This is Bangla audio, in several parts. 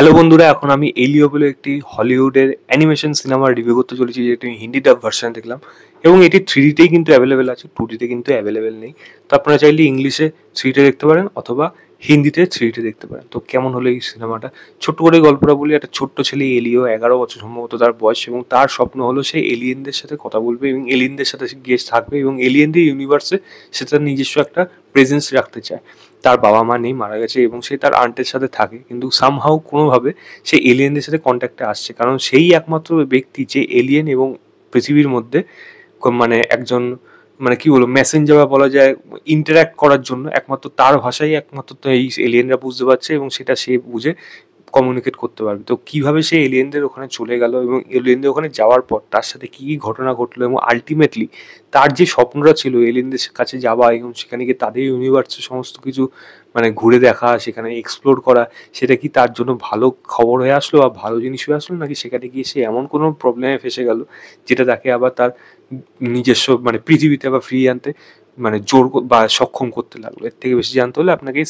হ্যালো বন্ধুরা, এখন আমি এলিও বলে একটি হলিউডের অ্যানিমেশন সিনেমার রিভিউ করতে চলেছি, যেটি আমি হিন্দি ডাব ভার্সন দেখলাম এবং এটি 3D-তেই কিন্তু অ্যাভেলেবেল আছে, 2D-তে কিন্তু অ্যাভেলেবেল নেই। তো আপনারা চাইলে ইংলিশে 3D দেখতে পারেন অথবা হিন্দিতে 3D দেখতে পারেন। তো কেমন হলো এই সিনেমাটা, ছোট্ট করে গল্পটা বলি। একটা ছোট্ট ছেলে এলিও, 11 বছর সম্ভবত তার বয়স, এবং তার স্বপ্ন হলো সে এলিয়েনদের সাথে কথা বলবে এবং এলিয়েনদের সাথে সে গিয়ে থাকবে এবং এলিয়েনদের ইউনিভার্সে সে তার নিজস্ব একটা প্রেজেন্স রাখতে চায়। তার বাবা মা নেই, মারা গেছে, এবং সে তার আন্টের সাথে থাকে, কিন্তু সামহাউ কোনোভাবে সে এলিয়েনদের সাথে কন্ট্যাক্টে আসছে, কারণ সেই একমাত্র ব্যক্তি যে এলিয়েন এবং পৃথিবীর মধ্যে মানে একজন, মানে কি বলবো, মেসেঞ্জার বা বলা যায় ইন্টারাক্ট করার জন্য একমাত্র তার ভাষাই একমাত্র তো এই এলিয়েনরা বুঝতে পারছে এবং সেটা সে বুঝে কমিউনিকেট করতে পারবে। তো কিভাবে সে এলিয়েনদের ওখানে চলে গেল এবং এলিয়েনদের ওখানে যাওয়ার পর তার সাথে কি কি ঘটনা ঘটলো, এবং আলটিমেটলি তার যে স্বপ্নটা ছিল এলিয়েনদের কাছে যাওয়া এবং সেখানে গিয়ে তাদের ইউনিভার্সে সমস্ত কিছু মানে ঘুরে দেখা, সেখানে এক্সপ্লোর করা, সেটা কি তার জন্য ভালো খবর হয়ে আসলো বা ভালো জিনিস হয়ে আসলো, নাকি সেখানে গিয়ে সে এমন কোনো প্রবলেমে ফেসে গেল যেটা তাকে আবার তার নিজস্ব মানে পৃথিবীতে আবার ফিরিয়ে আনতে মানে জোর বা সক্ষম করতে লাগলো। এর থেকে বেশি জানতে হলে আপনাকে এই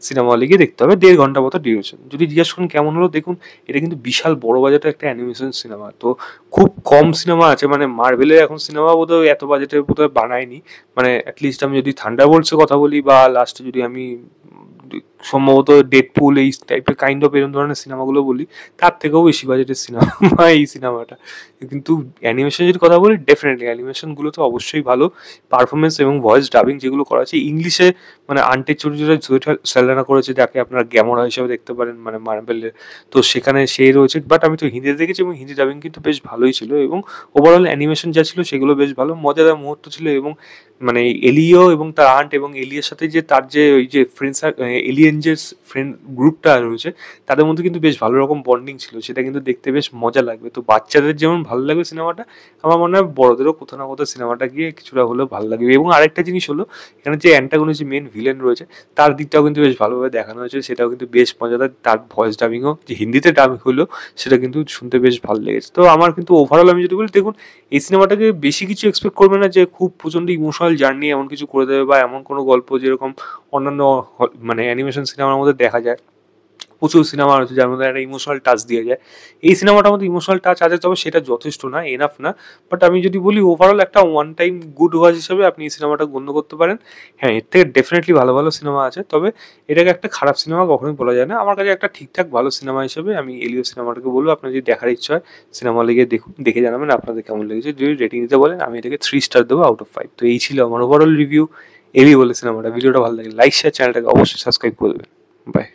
সিনেমা হলে গিয়ে দেখতে হবে। 1.5 ঘন্টা মতো ডিউরেশন। যদি জিজ্ঞেস করেন কেমন হলো, দেখুন এটা কিন্তু বিশাল বড় বাজেটের একটা অ্যানিমেশন সিনেমা। তো খুব কম সিনেমা আছে, মানে মার্ভেলের এখন সিনেমা বোধহয় এত বাজেটের বোধহয় বানায়নি। মানে অ্যাটলিস্ট আমি যদি থান্ডারবোল্টসের কথা বলি, বা লাস্টে যদি আমি সম্ভবত ডেডপুল এই টাইপের কাইন্ড অফ এরকম ধরনের সিনেমাগুলো বলি, তার থেকেও বেশি বাজেটের সিনেমা এই সিনেমাটা। কিন্তু অ্যানিমেশন যদি কথা বলি, ডেফিনেটলি অ্যানিমেশনগুলো তো অবশ্যই ভালো। পারফরমেন্স এবং ভয়েস ডাবিং যেগুলো করা আছে ইংলিশে, মানে আন্টির চরিত্রটা জুয়ে সালদানা করেছে, যাকে আপনারা গ্যামোরা হিসেবে দেখতে পারেন মানে মার্বেলের। তো সেখানে সে রয়েছে, বাট আমি তো হিন্দিতে দেখেছি এবং হিন্দি ডাবিং কিন্তু বেশ ভালোই ছিল, এবং ওভারঅল অ্যানিমেশন যা ছিল সেগুলো বেশ ভালো, মজাদার মুহূর্ত ছিল। এবং মানে এলিও এবং তার আন্ট এবং এলিয়ের সাথে যে তার যে ওই যে ফ্রেন্ডস, এলিয়েন যে ফ্রেন্ড গ্রুপটা রয়েছে, তাদের মধ্যে কিন্তু বেশ ভালো রকম বন্ডিং ছিল, সেটা কিন্তু দেখতে বেশ মজা লাগবে। তো বাচ্চাদের যেমন ভালো লাগবে সিনেমাটা, আমার মনে হয় বড়দেরও কোথাও না কোথাও সিনেমাটা গিয়ে কিছুটা হলেও ভালো লাগবে। এবং আরেকটা জিনিস হলো, এখানে যে অ্যান্টাগনিস্ট, যে মেন ভিলেন রয়েছে, তার দিকটাও কিন্তু বেশ ভালোভাবে দেখানো হয়েছে, সেটাও কিন্তু বেশ মজাদার। তার ভয়েস ডাবিংও যে হিন্দিতে ডাবিং হলো, সেটা কিন্তু শুনতে বেশ ভালো লেগেছে। তো আমার কিন্তু ওভারঅল আমি যদি বলি, দেখুন এই সিনেমাটাকে বেশি কিছু এক্সপেক্ট করবে না যে খুব প্রচণ্ড ইমোশনাল জার্নি এমন কিছু করে দেবে, বা এমন কোনো গল্প যেরকম অন্যান্য মানে অ্যানিমেশন সিনেমার মধ্যে দেখা যায়। প্রচুর সিনেমা রয়েছে যার মধ্যে একটা ইমোশনাল টাচ দিয়ে যায়। এই সিনেমাটার মধ্যে ইমোশনাল টাচ আছে, তবে সেটা যথেষ্ট না, এনাফ না। বাট আমি যদি বলি ওভারঅল একটা ওয়ান টাইম গুড ওয়াচ হিসেবে আপনি এই সিনেমাটা গণ্য করতে পারেন। হ্যাঁ, এর থেকে ডেফিনেটলি ভালো ভালো সিনেমা আছে, তবে এটাকে একটা খারাপ সিনেমা কখনোই বলা যায় না। আমার কাছে একটা ঠিকঠাক ভালো সিনেমা হিসেবে আমি এলিও সিনেমাটাকে বলবো, আপনার যদি দেখার ইচ্ছা হয় সিনেমা হলে গিয়ে দেখুন, দেখে জানাবেন আপনাদের কেমন লেগেছে। যদি রেটিং দিতে বলেন, আমি এটাকে 3 স্টার দেবো আউট অফ 5। তো এই ছিল আমার ওভারঅল রিভিউ এলি বলে সিনেমাটা। ভিডিওটা ভালো লাগে লাইক শেয়ার, চ্যানেলটাকে অবশ্যই সাবস্ক্রাইব করে দেবেন। বাই।